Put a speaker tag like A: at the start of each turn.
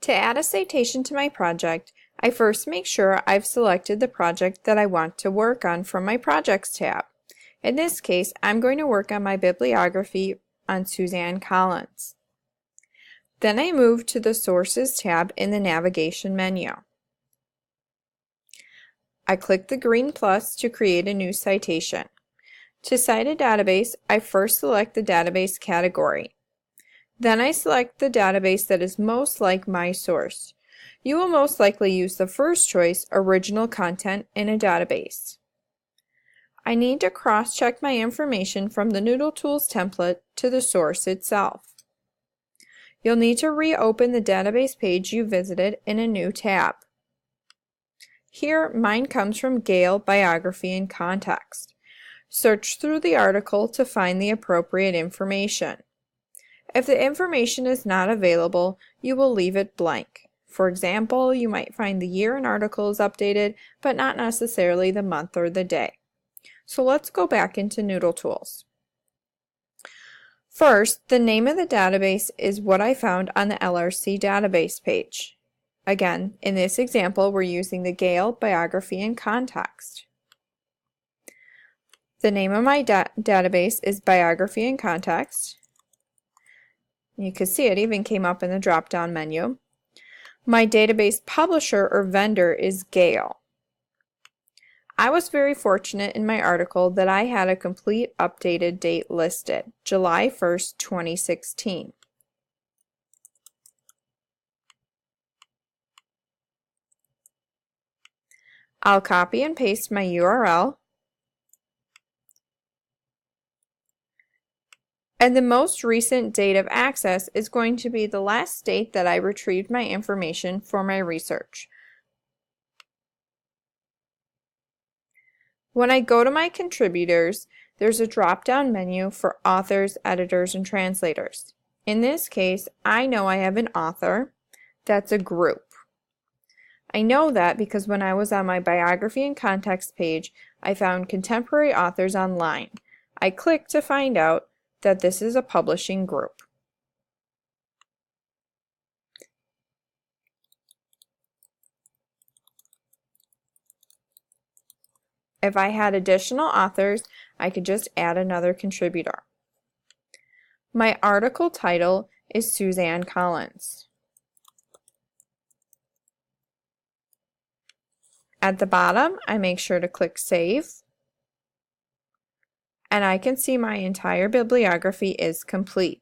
A: To add a citation to my project, I first make sure I've selected the project that I want to work on from my Projects tab. In this case, I'm going to work on my bibliography on Suzanne Collins. Then I move to the Sources tab in the navigation menu. I click the green plus to create a new citation. To cite a database, I first select the database category. Then I select the database that is most like my source. You will most likely use the first choice, original content, in a database. I need to cross-check my information from the Noodle Tools template to the source itself. You'll need to reopen the database page you visited in a new tab. Here, mine comes from Gale Biography and Context. Search through the article to find the appropriate information. If the information is not available, you will leave it blank. For example, you might find the year an article is updated, but not necessarily the month or the day. So let's go back into Noodle Tools. First, the name of the database is what I found on the LRC database page. Again, in this example, we're using the Gale Biography and Context. The name of my database is Biography and Context. You can see it even came up in the drop-down menu. My database publisher or vendor is Gale. I was very fortunate in my article that I had a complete updated date listed, July 1st, 2016. I'll copy and paste my URL. And the most recent date of access is going to be the last date that I retrieved my information for my research. When I go to my contributors, there's a drop-down menu for authors, editors, and translators. In this case, I know I have an author. That's a group. I know that because when I was on my Biography and Context page, I found contemporary authors online. I clicked to find out that this is a publishing group. If I had additional authors, I could just add another contributor. My article title is Suzanne Collins. At the bottom, I make sure to click Save, and I can see my entire bibliography is complete.